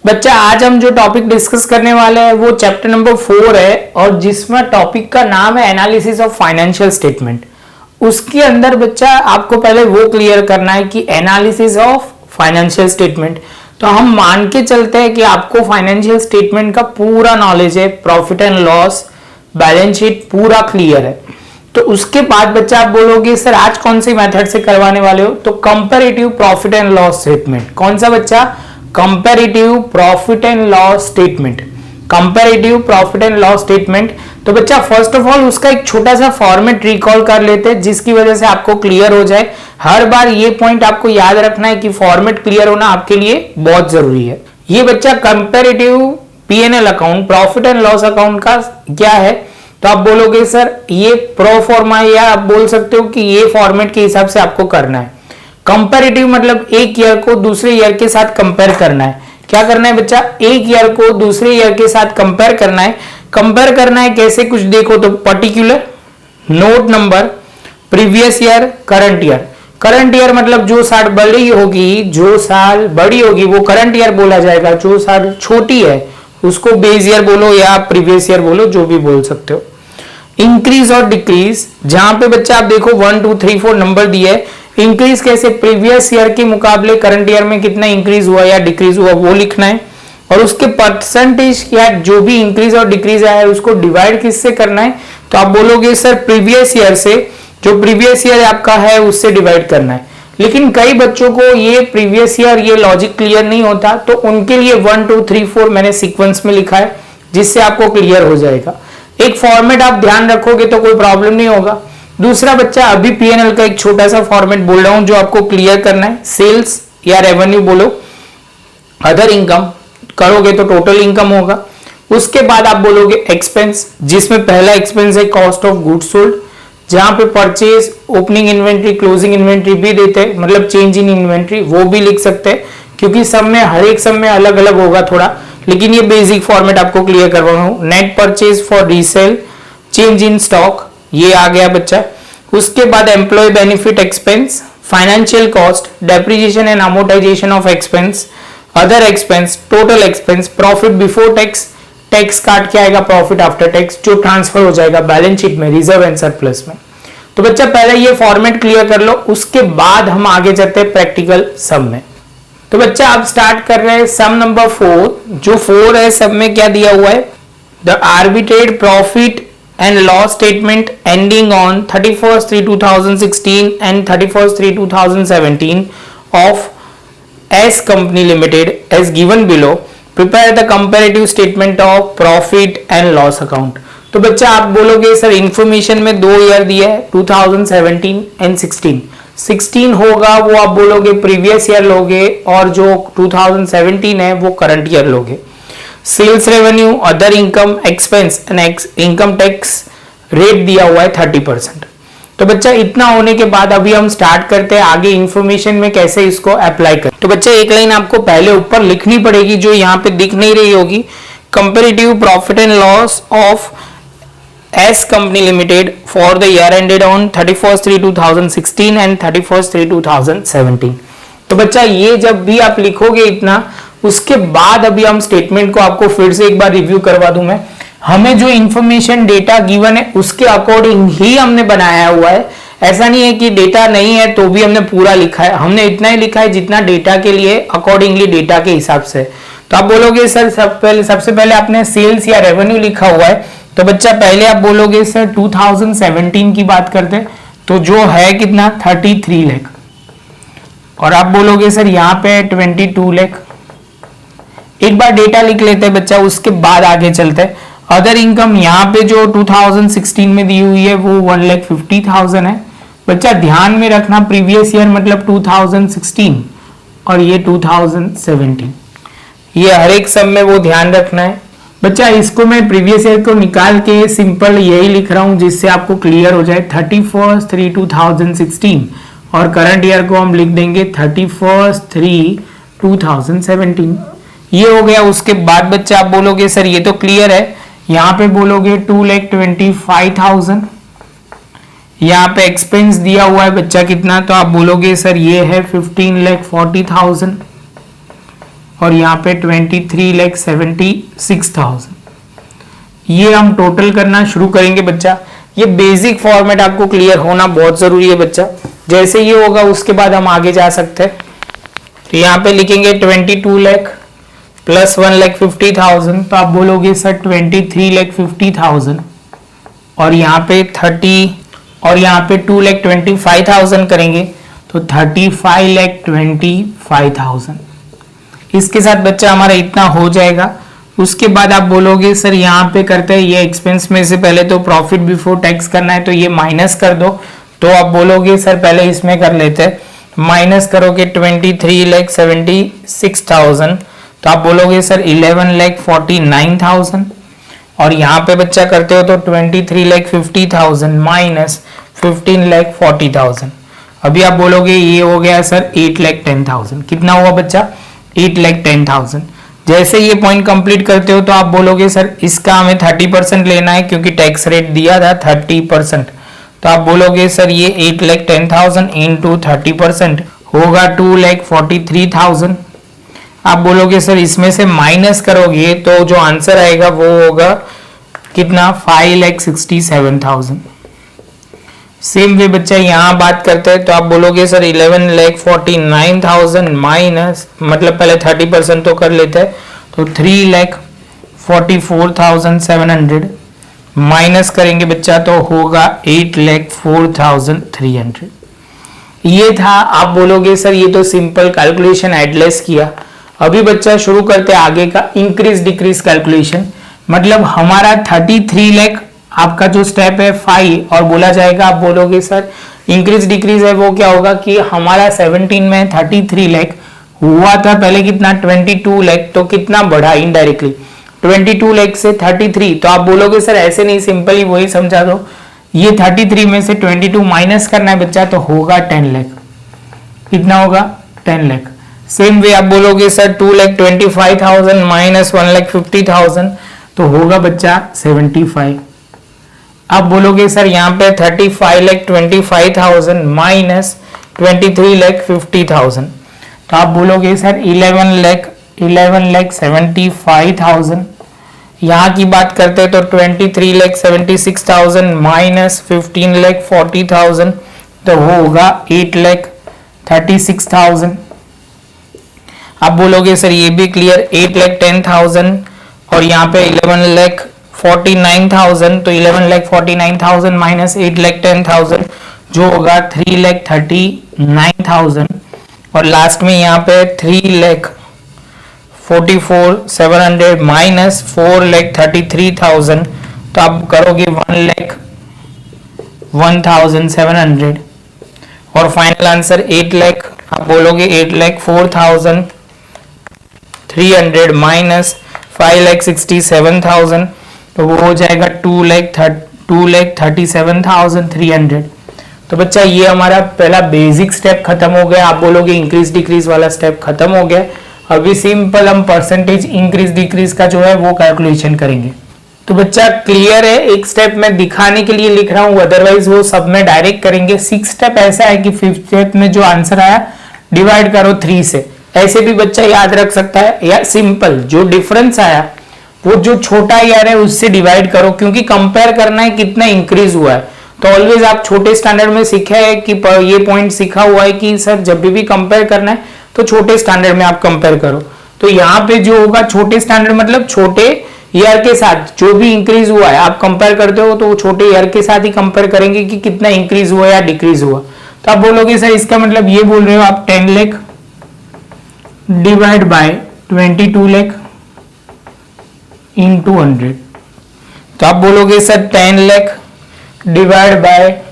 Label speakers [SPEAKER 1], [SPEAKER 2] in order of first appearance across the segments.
[SPEAKER 1] बच्चा आज हम जो टॉपिक डिस्कस करने वाले हैं वो चैप्टर नंबर 4 है और जिसमें टॉपिक का नाम है एनालिसिस ऑफ फाइनेंशियल स्टेटमेंट। उसके अंदर बच्चा आपको पहले वो क्लियर करना है कि एनालिसिस ऑफ फाइनेंशियल स्टेटमेंट, तो हम मान के चलते हैं कि आपको फाइनेंशियल स्टेटमेंट का पूरा नॉलेज है, profit and loss, balance sheet पूरा क्लियर है। तो उसके बाद बच्चा आप बोलोगे सर आज कौन सी मेथड से करवाने वाले हो, तो comparative profit and loss statement. कौन सा बच्चा? Comparative profit and loss statement. Comparative profit and loss statement. तो बच्चा फर्स्ट ऑफ ऑल उसका एक छोटा सा फॉर्मेट रिकॉल कर लेते हैं जिसकी वजह से आपको क्लियर हो जाए। हर बार ये पॉइंट आपको याद रखना है कि फॉर्मेट क्लियर होना आपके लिए बहुत जरूरी है। ये बच्चा comparative P&L account, profit and loss account का क्या है, तो आप बोलोगे सर ये प्रो फॉर्मा, या आप बोल सकते हो कि ये फॉर्मेट के हिसाब से आपको करना है। कंपैरेटिव मतलब एक ईयर को दूसरे ईयर के साथ कंपेयर करना है। क्या करना है बच्चा? एक ईयर को दूसरे ईयर के साथ कंपेयर करना है। कंपेयर करना है कैसे, कुछ देखो तो particular note number previous year current year. Current year मतलब जो साल बड़ी होगी, जो साल बड़ी होगी वो करंट ईयर बोला जाएगा, जो साल छोटी है उसको बेस ईयर बोलो या प्रीवियस ईयर बोलो, जो भी बोल सकते हो। इंक्रीज और डिक्रीज, जहां पे बच्चा आप देखो 1 2 3 4 नंबर दिए है। इंक्रीज कैसे? प्रीवियस ईयर के मुकाबले करंट ईयर में कितना इंक्रीज हुआ या डिक्रीज हुआ वो लिखना है, और उसके परसेंटेज या जो भी इंक्रीज और डिक्रीज आया है उसको डिवाइड किससे करना है, तो आप बोलोगे सर प्रीवियस ईयर से, जो प्रीवियस ईयर आपका है उससे डिवाइड करना है। लेकिन कई बच्चों को ये प्रीवियस ईयर ये लॉजिक क्लियर नहीं होता, तो उनके लिए 1 2 3 4 मैंने सीक्वेंस में लिखा है जिससे आपको क्लियर हो जाएगा। एक फॉर्मेट आप ध्यान रखोगे तो कोई प्रॉब्लम नहीं होगा। दूसरा बच्चा अभी P&L का एक छोटा सा फॉर्मेट बोल रहा हूं जो आपको क्लियर करना है। सेल्स या रेवेन्यू बोलो, अदर इनकम करोगे तो टोटल इनकम होगा। उसके बाद आप बोलोगे एक्सपेंस, जिसमें पहला एक्सपेंस है कॉस्ट ऑफ गुड्स सोल्ड, जहां पे purchase, opening inventory, closing inventory भी देते हैं, मतलब चेंज इन इन्वेंट्री वो भी लिख सकते हैं, क्योंकि सब में हर एक सब में अलग अलग होगा थोड़ा, लेकिन ये बेसिक फॉर्मेट आपको क्लियर करवा रहा हूं। Net purchase for resale, change in stock, ये आ गया बच्चा। उसके बाद employee benefit expense, financial cost, depreciation and amortisation of expense, other expense, total expense, profit before tax, tax काट के आएगा प्रॉफिट आफ्टर टैक्स जो ट्रांसफर हो जाएगा बैलेंस शीट में, रिजर्व एंड सरप्लस में। तो बच्चा पहले ये फॉर्मेट क्लियर कर लो, उसके बाद हम आगे चलते हैं प्रैक्टिकल सम में। तो बच्चा आप स्टार्ट कर रहे हैं सम नंबर 4। जो 4 है सब में क्या दिया हुआ है, the arbitrage profit and loss statement ending on 31/3/2016 and 31/3/2017 of S Company Limited as given below. Prepare the comparative statement of profit and loss account. तो बच्चा आप बोलोगे सर इंफॉर्मेशन में 2 ईयर दिया है 2017 एंड 16। 16 होगा वो आप बोलोगे प्रीवियस ईयर लोगे, और जो 2017 है वो करंट ईयर लोगे। Sales revenue, other income, expense and income tax rate दिया हुआ है 30%। तो बच्चा इतना होने के बाद अभी हम स्टार्ट करते हैं आगे इंफॉर्मेशन में कैसे इसको अप्लाई करें। तो बच्चा एक लाइन आपको पहले ऊपर लिखनी पड़ेगी जो यहाँ पे दिख नहीं रही होगी। Comparative profit and loss of S company limited for the year ended on 31/3/2016 and 31/3/2017। तो बच्चा ये जब भी आप लिखोगे इतना, उसके बाद अभी हम स्टेटमेंट को आपको फिर से एक बार रिव्यू करवा दूं मैं। हमें जो इंफॉर्मेशन डेटा गिवन है उसके अकॉर्डिंग ही हमने बनाया हुआ है। ऐसा नहीं है कि डेटा नहीं है तो भी हमने पूरा लिखा है, हमने इतना ही लिखा है जितना डेटा के लिए अकॉर्डिंगली डेटा के हिसाब से। तो आप बोलोगे सर सबसे पहले आपने सेल्स या रेवेन्यू लिखा हुआ है, तो बच्चा पहले आप बोलोगे सर 2017 की बात करते हैं तो जो है कितना 33 लाख, और आप बोलोगे सर यहाँ पे 22 लाख। एक बार डेटा लिख लेते हैं बच्चा, उसके बाद आगे चलते हैं। अदर इनकम यहाँ पे जो 2016 में दी हुई है वो 1,50,000 है। बच्चा ध्यान में रखना प्रीवियस ईयर मतलब 2016 और ये 2017, ये हर एक सब में वो ध्यान रखना है। बच्चा इसको मैं प्रीवियस ईयर को निकाल के सिंपल यही लिख रहा हूँ जिससे आपको क्लियर हो जाए 31/3/2016, और करंट ईयर को हम लिख देंगे 31/3/2017। ये हो गया। उसके बाद बच्चा आप बोलोगे सर ये तो क्लियर है, यहाँ पे बोलोगे 2,25,000। यहाँ पे एक्सपेंस दिया हुआ है बच्चा कितना, तो आप बोलोगे सर ये है 15,40,000। और यहाँ पे 23,76,000। ये हम टोटल करना शुरू करेंगे बच्चा। ये बेसिक फॉर्मेट आपको क्लियर होना बहुत जरूरी है बच्चा। जैसे ये होगा उसके बाद हम आगे जा सकते हैं। तो यहाँ पे लिखेंगे 22 लाख प्लस 1,50,000, तो आप बोलोगे सर 23,50,000 और यहाँ पे 30 और यहाँ पे 2,25,000 करेंगे तो 35,25,000। इसके साथ बच्चा हमारा इतना हो जाएगा। उसके बाद आप बोलोगे सर यहाँ पे करते हैं ये एक्सपेंस में से पहले तो प्रॉफिट बिफोर टैक्स करना है तो ये माइनस कर दो। तो आप बोलोगे सर पहले इसमें कर लेते हैं, माइनस करोगे 23,76,000 तो आप बोलोगे सर 11,49,000 और यहाँ पे बच्चा करते हो तो 23,50,000 माइनस 15,40,000। अभी आप बोलोगे ये हो गया सर 8,10,000। कितना हुआ बच्चा? 8,10,000। जैसे ये पॉइंट कंप्लीट करते हो तो आप बोलोगे सर इसका हमें 30% लेना है क्योंकि टैक्स रेट दिया था 30%। तो आप बोलोगे सर ये 8,10,000 इंटू 30% होगा 2,43,000। आप बोलोगे सर इसमें से माइनस करोगे तो जो आंसर आएगा वो होगा कितना? 5,67,000। सेम वे बच्चा यहाँ बात करते हैं तो आप बोलोगे सर 11,49,000 माइनस, मतलब पहले 30% तो कर लेते हैं तो 3,44,700 माइनस करेंगे बच्चा तो होगा 8,04,300। ये था। आप बोलोगे सर ये तो सिंपल कैलकुलेशन एडलेस किया। अभी बच्चा शुरू करते हैं आगे का इंक्रीज डिक्रीज कैलकुलेशन। मतलब हमारा 33 लाख आपका जो स्टेप है 5 और बोला जाएगा। आप बोलोगे सर इंक्रीज डिक्रीज है वो क्या होगा कि हमारा 17 में 33 लाख हुआ था पहले कितना? 22 लाख। तो कितना बढ़ा इनडायरेक्टली 22 लाख से 33। तो आप बोलोगे सर ऐसे नहीं, सिंपली वही समझा दो। ये 33 में से 22 माइनस करना है बच्चा तो होगा 10 लाख। कितना होगा? 10 लाख। सेम वे आप बोलोगे सर 2,25,000 माइनस 1,50,000 तो होगा बच्चा 75। आप बोलोगे सर यहाँ पे 35,25,000 माइनस 23,50,000 तो आप बोलोगे सर 11,75,000। यहाँ की बात करते हैं तो 23,76,000 माइनस 15,40,000 तो होगा 8,36,000। आप बोलोगे सर ये भी क्लियर 8,10,000 और यहाँ पे 11,49,000 तो 11,49,000 माइनस 8,10,000 जो होगा 3,39,000 और लास्ट में यहाँ पे 3,44,700 माइनस 4,33,000 तो आप करोगे 1,01,700 और फाइनल आंसर 8 लाख। आप बोलोगे 8,04,300 माइनस 5,67,000 तो वो हो जाएगा 2,37,300। तो बच्चा ये हमारा पहला बेसिक स्टेप खत्म हो गया। आप बोलोगे इंक्रीज डिक्रीज वाला स्टेप खत्म हो गया। अभी सिंपल हम परसेंटेज इंक्रीज डिक्रीज का जो है वो कैलकुलेशन करेंगे। तो बच्चा क्लियर है, एक स्टेप मैं दिखाने के लिए लिख रहा हूं, अदरवाइज वो सब में डायरेक्ट करेंगे। 6 स्टेप ऐसा है कि 5th स्टेप में जो आंसर आया डिवाइड करो 3 से, ऐसे भी बच्चा याद रख सकता है। या सिंपल जो डिफरेंस आया वो जो छोटा यार है उससे डिवाइड करो, क्योंकि कंपेयर करना है कितना इंक्रीज हुआ है। तो ऑलवेज आप छोटे स्टैंडर्ड में सीखा है कि ये पॉइंट सीखा हुआ है कि सर जब भी कंपेयर करना है तो छोटे स्टैंडर्ड में आप कंपेयर करो। तो यहाँ पे जो होगा छोटे स्टैंडर्ड मतलब छोटे ईयर के साथ जो भी इंक्रीज हुआ है आप कंपेयर करते हो तो छोटे ईयर के साथ ही कंपेयर करेंगे कि कितना इंक्रीज हुआ या डिक्रीज हुआ। तो आप बोलोगे सर इसका मतलब ये बोल रहे हो आप 10 lakh divide by 22 lakh into 100। तो आप बोलोगे sir 10 lakh divide by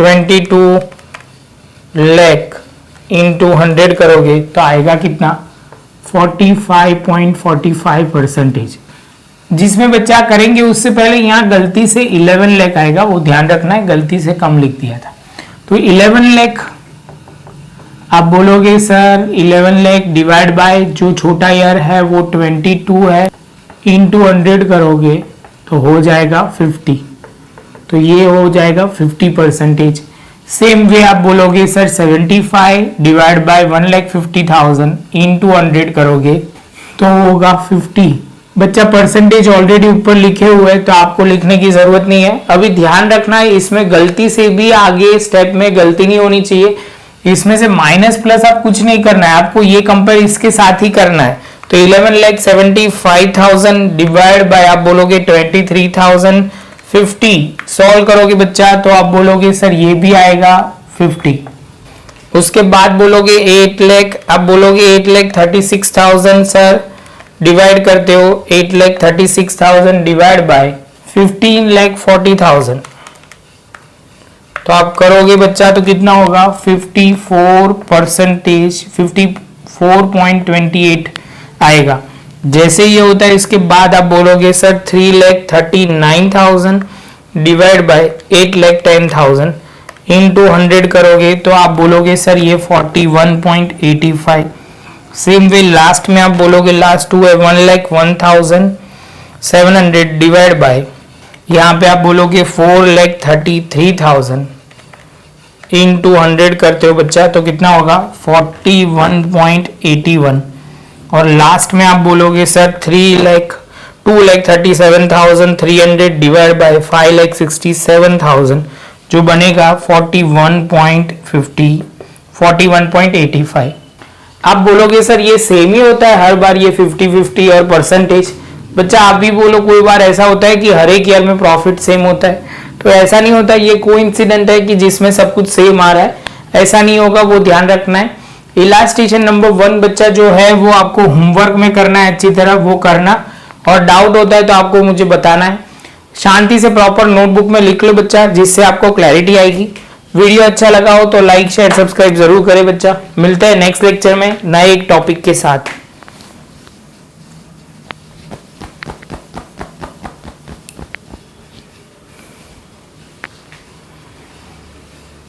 [SPEAKER 1] 22 lakh into 100 करोगे तो आएगा कितना? 45.45%। जिसमें बच्चा करेंगे उससे पहले यहाँ गलती से 11 लाख आएगा, वो ध्यान रखना है, गलती से कम लिख दिया था। तो 11 लाख आप बोलोगे सर 11 लाख डिवाइड बाय जो छोटा ईयर है वो 22 है इंटू 100 करोगे तो हो जाएगा 50। तो ये हो जाएगा 50%। सेम वे आप बोलोगे सर 75 डिवाइड बाय 1,50,000 इंटू 100 करोगे तो होगा 50। बच्चा परसेंटेज ऑलरेडी ऊपर लिखे हुए हैं तो आपको लिखने की जरूरत नहीं है। अभी ध्यान रखना है इसमें गलती से भी आगे स्टेप में गलती नहीं होनी चाहिए। इसमें से माइनस प्लस आप कुछ नहीं करना है, आपको ये कंपेयर इसके साथ ही करना है। तो 11,75,000 डिवाइड बाय आप बोलोगे 23,050 सॉल्व करोगे बच्चा तो आप बोलोगे सर ये भी आएगा 50। उसके बाद बोलोगे 8 लाख, आप बोलोगे 8,36,000 सर डिवाइड करते हो 8,36,000 डिवाइड बाय 15,40,000 तो आप करोगे बच्चा तो कितना होगा 54.28 आएगा। जैसे ये होता है इसके बाद आप बोलोगे सर 3,39,000 डिवाइड बाय 8,10,000 इंटू 100 करोगे तो आप बोलोगे सर ये 41.85। सेम वे लास्ट में आप बोलोगे लास्ट टू है 1,01,700 डिवाइड बाय यहाँ पे आप बोलोगे 4,33,000 इंटू 100 करते हो बच्चा तो कितना होगा 41.81। और लास्ट में आप बोलोगे सर 2,37,300 डिवाइड बाय 5,67,000 जो बनेगा 41.85। आप बोलोगे सर ये सेम ही होता है हर बार ये 50-50 और परसेंटेज। बच्चा आप भी बोलो कोई बार ऐसा होता है कि हर एक ईयर में प्रॉफिट सेम होता है, तो ऐसा नहीं होता, ये कोइंसिडेंट है कि जिसमें सब कुछ सेम आ रहा है, ऐसा नहीं होगा, वो ध्यान रखना है। इलास्ट्रेशन नंबर 1 बच्चा जो है वो आपको होमवर्क में करना है, अच्छी तरह वो करना, और डाउट होता है तो आपको मुझे बताना है। शांति से प्रॉपर नोटबुक में लिख लो बच्चा, जिससे आपको क्लैरिटी आएगी। वीडियो अच्छा लगा हो तो लाइक शेयर सब्सक्राइब जरूर करें बच्चा। मिलते हैं नेक्स्ट लेक्चर में नए एक टॉपिक के साथ।